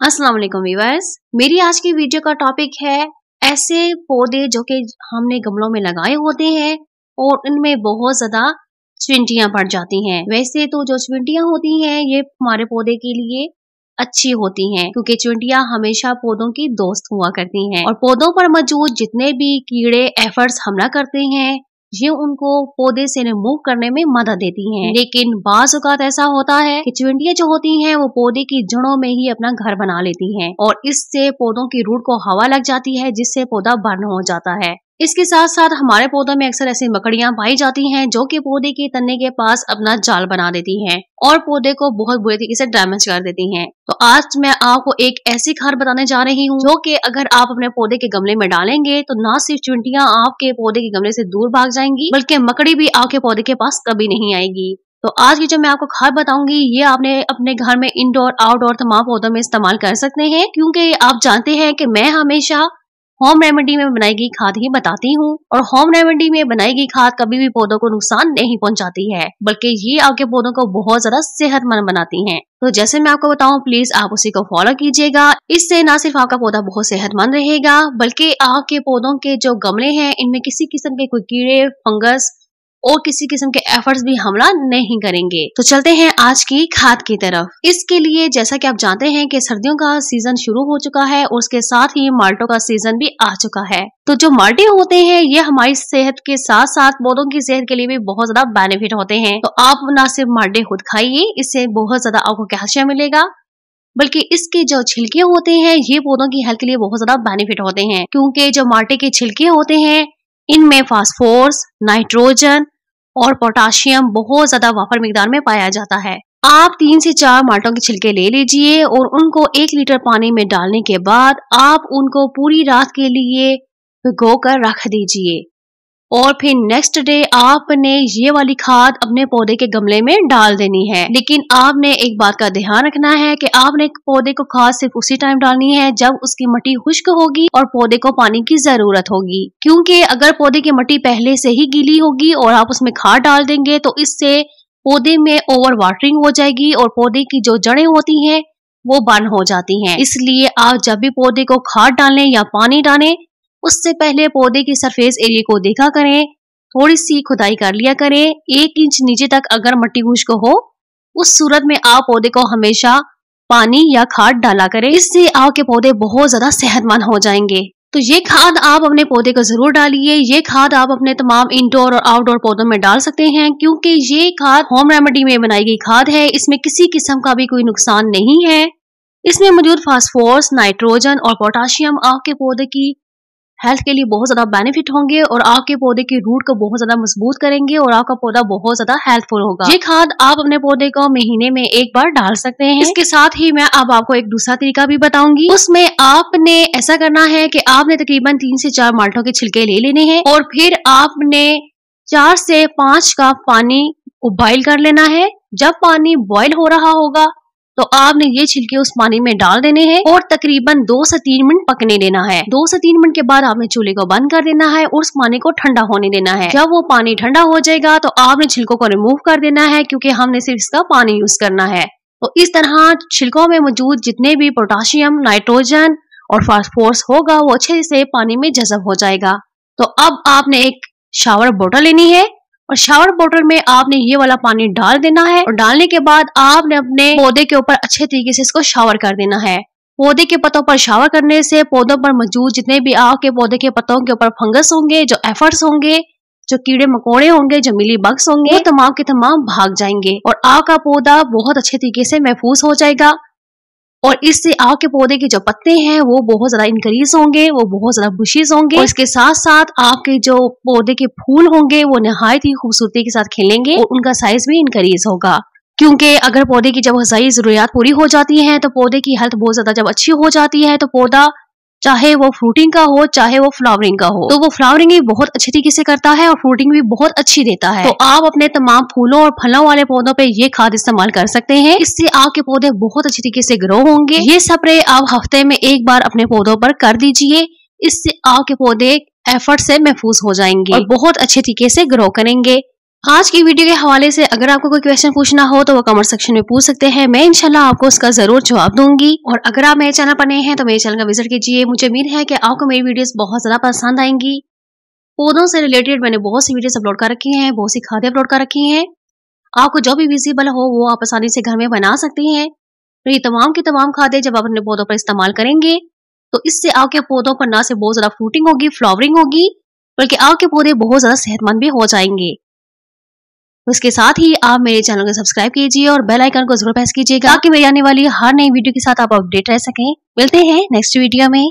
अस्सलाम वालेकुम व्यूअर्स, मेरी आज की वीडियो का टॉपिक है ऐसे पौधे जो कि हमने गमलों में लगाए होते हैं और इनमें बहुत ज्यादा चींटियां पड़ जाती हैं। वैसे तो जो चींटियां होती हैं ये हमारे पौधे के लिए अच्छी होती हैं क्योंकि चींटियां हमेशा पौधों की दोस्त हुआ करती हैं और पौधों पर मौजूद जितने भी कीड़े एफर्ट्स हमला करते हैं ये उनको पौधे से रिमूव करने में मदद देती हैं। लेकिन बाज़ औक़ात ऐसा होता है कि चींटियां जो होती हैं वो पौधे की जड़ों में ही अपना घर बना लेती हैं और इससे पौधों की रूट को हवा लग जाती है जिससे पौधा बर्न हो जाता है। इसके साथ साथ हमारे पौधों में अक्सर ऐसी मकड़ियां पाई जाती हैं जो कि पौधे के तने के पास अपना जाल बना देती हैं और पौधे को बहुत बुरे तरीके से डैमेज कर देती हैं। तो आज मैं आपको एक ऐसी खाद बताने जा रही हूँ जो कि अगर आप अपने पौधे के गमले में डालेंगे तो ना सिर्फ चींटियां आपके पौधे के गमले से दूर भाग जाएंगी बल्कि मकड़ी भी आपके पौधे के पास कभी नहीं आएगी। तो आज की जो मैं आपको खाद बताऊंगी ये आपने अपने घर में इंडोर आउटडोर तमाम पौधों में इस्तेमाल कर सकते हैं क्योंकि आप जानते हैं कि मैं हमेशा होम रेमेडी में बनाई गई खाद ही बताती हूँ और होम रेमेडी में बनाई गई खाद कभी भी पौधों को नुकसान नहीं पहुंचाती है बल्कि ये आपके पौधों को बहुत ज्यादा सेहतमंद बनाती हैं। तो जैसे मैं आपको बताऊं प्लीज आप उसी को फॉलो कीजिएगा। इससे ना सिर्फ आपका पौधा बहुत सेहतमंद रहेगा बल्कि आपके पौधों के जो गमले हैं इनमें किसी किस्म के कोई कीड़े फंगस और किसी किस्म के एफर्ट्स भी हमला नहीं करेंगे। तो चलते हैं आज की खाद की तरफ। इसके लिए जैसा कि आप जानते हैं कि सर्दियों का सीजन शुरू हो चुका है और उसके साथ ही माल्टों का सीजन भी आ चुका है। तो जो माल्टे होते हैं ये हमारी सेहत के साथ साथ पौधों की सेहत के लिए भी बहुत ज्यादा बेनिफिट होते हैं। तो आप ना सिर्फ माल्टे खुद खाइए, इससे बहुत ज्यादा आपको कैल्शियम मिलेगा बल्कि इसके जो छिलके होते हैं ये पौधों की हेल्थ के लिए बहुत ज्यादा बेनिफिट होते हैं क्योंकि जो माल्टे के छिलके होते हैं इनमें फास्फोरस, नाइट्रोजन और पोटाशियम बहुत ज्यादा वाफर मिकदार में पाया जाता है। आप 3 से 4 माल्टों के छिलके ले लीजिए और उनको 1 लीटर पानी में डालने के बाद आप उनको पूरी रात के लिए भिगो कर रख दीजिए और फिर नेक्स्ट डे आपने ये वाली खाद अपने पौधे के गमले में डाल देनी है। लेकिन आपने एक बात का ध्यान रखना है कि आपने पौधे को खाद सिर्फ उसी टाइम डालनी है जब उसकी मिट्टी खुश्क होगी और पौधे को पानी की जरूरत होगी क्योंकि अगर पौधे की मिट्टी पहले से ही गीली होगी और आप उसमें खाद डाल देंगे तो इससे पौधे में ओवर वाटरिंग हो जाएगी और पौधे की जो जड़ें होती हैं वो बर्न हो जाती हैं। इसलिए आप जब भी पौधे को खाद डालें या पानी डालें उससे पहले पौधे की सरफेस एरिया को देखा करें, थोड़ी सी खुदाई कर लिया करें 1 इंच नीचे तक अगर मिट्टी खुश्क हो उस सूरत में आप पौधे को हमेशा पानी या खाद डाला करें। इससे आपके पौधे बहुत ज्यादा सेहतमंद हो जाएंगे। तो ये खाद आप अपने पौधे को जरूर डालिए। ये खाद आप अपने तमाम इंडोर और आउटडोर पौधों में डाल सकते हैं क्योंकि ये खाद होम रेमेडी में बनाई गई खाद है। इसमें किसी किस्म का भी कोई नुकसान नहीं है। इसमें मौजूद फास्फोरस, नाइट्रोजन और पोटाशियम आपके पौधे की हेल्थ के लिए बहुत ज्यादा बेनिफिट होंगे और आपके पौधे की रूट को बहुत ज्यादा मजबूत करेंगे और आपका पौधा बहुत ज्यादा हेल्थफुल होगा। ये खाद आप अपने पौधे को महीने में 1 बार डाल सकते हैं। इसके साथ ही मैं अब आपको एक दूसरा तरीका भी बताऊंगी। उसमें आपने ऐसा करना है कि आपने तकरीबन 3 से 4 माल्टों के छिलके ले लेने हैं और फिर आपने 4 से 5 कप पानी बॉइल कर लेना है। जब पानी बॉइल हो रहा होगा तो आपने ये छिलके उस पानी में डाल देने हैं और तकरीबन 2 से 3 मिनट पकने देना है। 2 से 3 मिनट के बाद आपने चूल्हे को बंद कर देना है और उस पानी को ठंडा होने देना है। जब वो पानी ठंडा हो जाएगा तो आपने छिलकों को रिमूव कर देना है क्योंकि हमने सिर्फ इसका पानी यूज करना है। तो इस तरह छिलकों में मौजूद जितने भी पोटाशियम, नाइट्रोजन और फास्फोरस होगा वो अच्छे से पानी में जज़ब हो जाएगा। तो अब आपने एक शावर बोतल लेनी है और शावर बोतल में आपने ये वाला पानी डाल देना है और डालने के बाद आपने अपने पौधे के ऊपर अच्छे तरीके से इसको शावर कर देना है। पौधे के पत्तों पर शावर करने से पौधों पर मौजूद जितने भी आपके पौधे के पत्तों के ऊपर फंगस होंगे, जो एफर्ट्स होंगे, जो कीड़े मकोड़े होंगे, जो मिली बग्स होंगे, वो तमाम के तमाम भाग जाएंगे और आपका पौधा बहुत अच्छे तरीके से महफूज हो जाएगा और इससे आपके पौधे के जो पत्ते हैं वो बहुत ज्यादा इंक्रीज होंगे, वो बहुत ज्यादा बुशीज होंगे और इसके साथ साथ आपके जो पौधे के फूल होंगे वो निहायत ही खूबसूरती के साथ खिलेंगे और उनका साइज भी इंक्रीज होगा क्योंकि अगर पौधे की जब ग़िज़ाई जरूरियात पूरी हो जाती है तो पौधे की हेल्थ बहुत ज्यादा जब अच्छी हो जाती है तो पौधा चाहे वो फ्रूटिंग का हो चाहे वो फ्लावरिंग का हो तो वो फ्लावरिंग भी बहुत अच्छे तरीके से करता है और फ्रूटिंग भी बहुत अच्छी देता है। तो आप अपने तमाम फूलों और फलों वाले पौधों पे ये खाद इस्तेमाल कर सकते हैं। इससे आपके पौधे बहुत अच्छे तरीके से ग्रो होंगे। ये स्प्रे आप हफ्ते में 1 बार अपने पौधों पर कर दीजिए। इससे आपके पौधे एफर्ट से महफूज हो जाएंगे और बहुत अच्छे तरीके से ग्रो करेंगे। आज की वीडियो के हवाले से अगर आपको कोई क्वेश्चन पूछना हो तो वो कमेंट सेक्शन में पूछ सकते हैं, मैं इंशाल्लाह आपको उसका जरूर जवाब दूंगी। और अगर आप मेरे चैनल पर नए हैं तो मेरे चैनल का विजिट कीजिए। मुझे उम्मीद है कि आपको मेरी वीडियोस बहुत ज्यादा पसंद आएंगी। पौधों से रिलेटेड मैंने बहुत सी वीडियोस अपलोड कर रखी हैं, बहुत सी खादें अपलोड कर रखी हैं। आपको जो भी विजिबल हो वो आप आसानी से घर में बना सकते हैं। तो ये तमाम की तमाम खादें जब आप अपने पौधों पर इस्तेमाल करेंगे तो इससे आपके पौधों पर ना से बहुत ज्यादा फ्रूटिंग होगी, फ्लावरिंग होगी, बल्कि आपके पौधे बहुत ज्यादा सेहतमंद भी हो जाएंगे। उसके साथ ही आप मेरे चैनल को सब्सक्राइब कीजिए और बेल आइकन को जरूर प्रेस कीजिएगा ताकि मेरी आने वाली हर नई वीडियो के साथ आप अपडेट रह सकें। मिलते हैं नेक्स्ट वीडियो में।